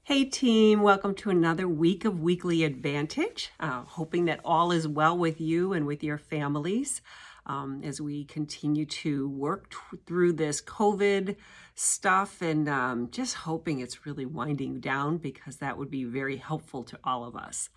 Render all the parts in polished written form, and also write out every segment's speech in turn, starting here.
Hey team, welcome to another week of Weekly Advantage. Hoping that all is well with you and with your families as we continue to work through this COVID stuff, and just hoping it's really winding down, because that would be very helpful to all of us.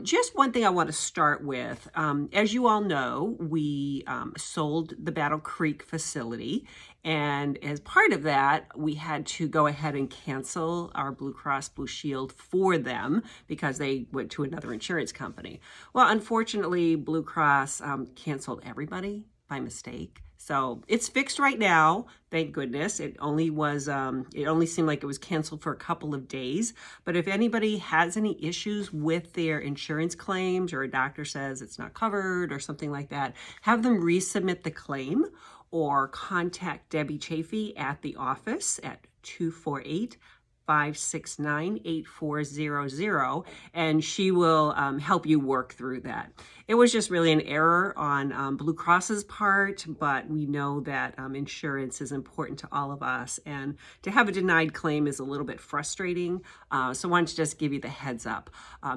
Just one thing I want to start with. As you all know, we sold the Battle Creek facility, and as part of that, we had to go ahead and cancel our Blue Cross Blue Shield for them because they went to another insurance company. Well, unfortunately, Blue Cross canceled everybody by mistake. So it's fixed right now, thank goodness. It only seemed like it was canceled for a couple of days. But if anybody has any issues with their insurance claims, or a doctor says it's not covered or something like that, have them resubmit the claim or contact Debbie Chafee at the office at 248-569-8400, and she will help you work through that. It was just really an error on Blue Cross's part, but we know that insurance is important to all of us, and to have a denied claim is a little bit frustrating. So I wanted to just give you the heads up.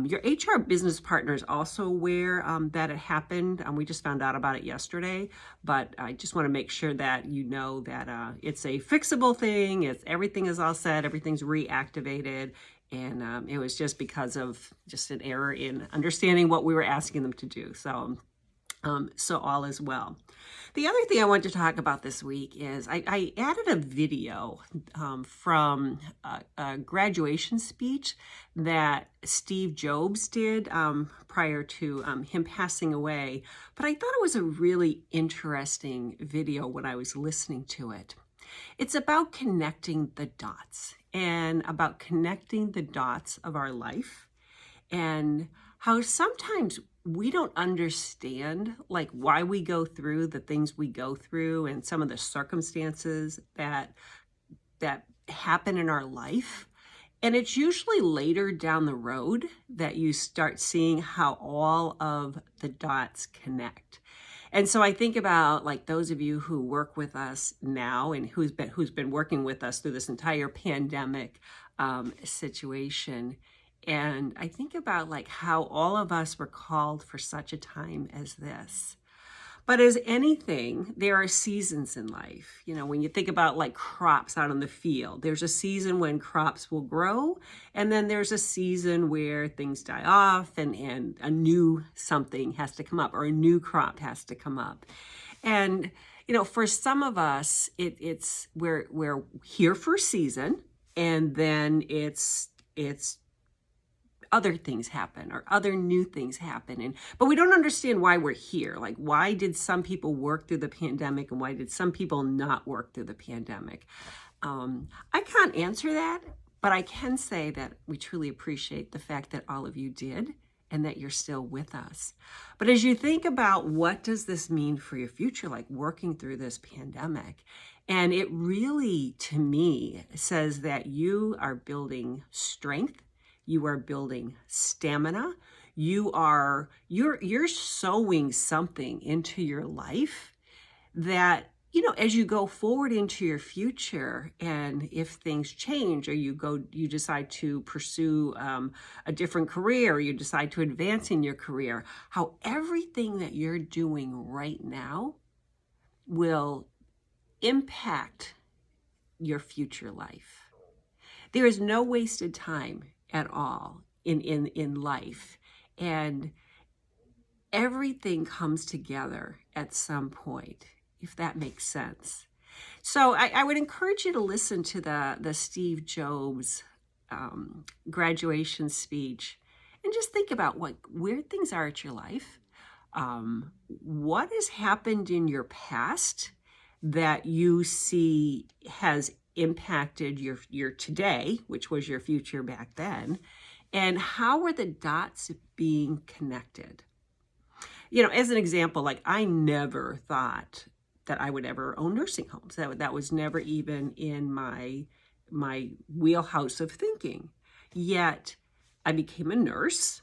Your HR business partner is also aware that it happened. We just found out about it yesterday, but I just want to make sure that you know that it's a fixable thing. Everything is all set, everything's reactivated, and it was just because of just an error in understanding what we were asking them to do. So all is well. The other thing I wanted to talk about this week is I added a video from a graduation speech that Steve Jobs did prior to him passing away. But I thought it was a really interesting video when I was listening to it. It's about connecting the dots, and about connecting the dots of our life, and how sometimes we don't understand like why we go through the things we go through, and some of the circumstances that happen in our life. And it's usually later down the road that you start seeing how all of the dots connect. And so I think about like those of you who work with us now, and who's been working with us through this entire pandemic situation. And I think about like how all of us were called for such a time as this. But as anything, there are seasons in life. You know, when you think about like crops out in the field, there's a season when crops will grow, and then there's a season where things die off, and a new something has to come up, or a new crop has to come up. And, you know, for some of us, we're here for a season, and then it's other things happen, or other new things happen, but we don't understand why we're here. Like, why did some people work through the pandemic, and why did some people not work through the pandemic? I can't answer that, but I can say that we truly appreciate the fact that all of you did, and that you're still with us. But as you think about what does this mean for your future, like working through this pandemic, and it really, to me, says that you are building strength. You are building stamina. You're sowing something into your life that, you know, as you go forward into your future, and if things change, or you decide to pursue a different career, or you decide to advance in your career, how everything that you're doing right now will impact your future life. There is no wasted time at all in life, and everything comes together at some point, if that makes sense. So I would encourage you to listen to the Steve Jobs graduation speech, and just think about where things are at your life, what has happened in your past that you see has impacted your today, which was your future back then, and how are the dots being connected? You know, as an example, like I never thought that I would ever own nursing homes. That was never even in my wheelhouse of thinking. Yet I became a nurse,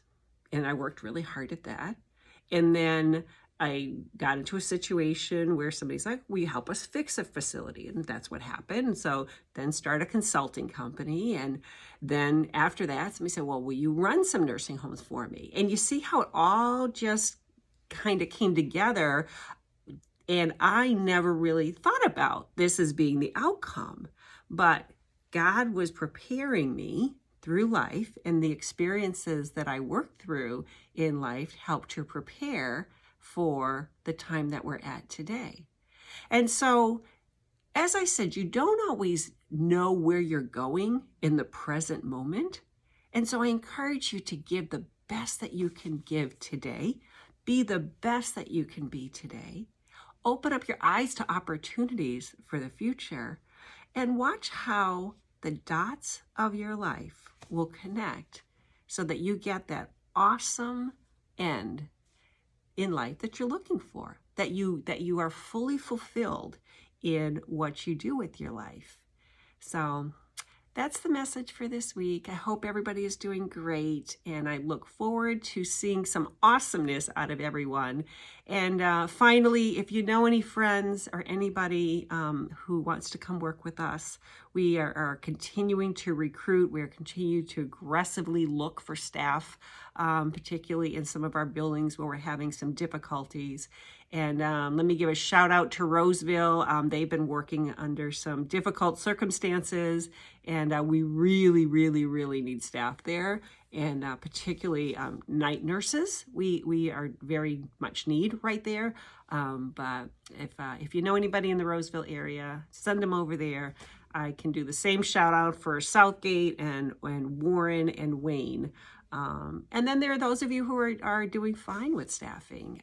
and I worked really hard at that. And then I got into a situation where somebody's like, will you help us fix a facility? And that's what happened. And so then start a consulting company. And then after that, somebody said, well, will you run some nursing homes for me? And you see how it all just kind of came together. And I never really thought about this as being the outcome. But God was preparing me through life, and the experiences that I worked through in life helped to prepare for the time that we're at today. And so, as I said, you don't always know where you're going in the present moment. And so I encourage you to give the best that you can give today. Be the best that you can be today. Open up your eyes to opportunities for the future, and watch how the dots of your life will connect so that you get that awesome end in life that you're looking for, that you are fully fulfilled in what you do with your life. So that's the message for this week. I hope everybody is doing great, and I look forward to seeing some awesomeness out of everyone. And finally, if you know any friends or anybody who wants to come work with us, we are continuing to recruit. We are continuing to aggressively look for staff, particularly in some of our buildings where we're having some difficulties. And let me give a shout out to Roseville. They've been working under some difficult circumstances, and we really, really, really need staff there. And particularly night nurses, we are very much need right there. But if you know anybody in the Roseville area, send them over there. I can do the same shout out for Southgate and Warren and Wayne. And then there are those of you who are doing fine with staffing.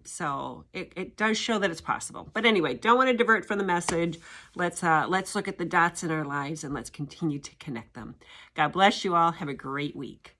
So it does show that it's possible. But anyway, don't want to divert from the message. Let's look at the dots in our lives, and let's continue to connect them. God bless you all. Have a great week.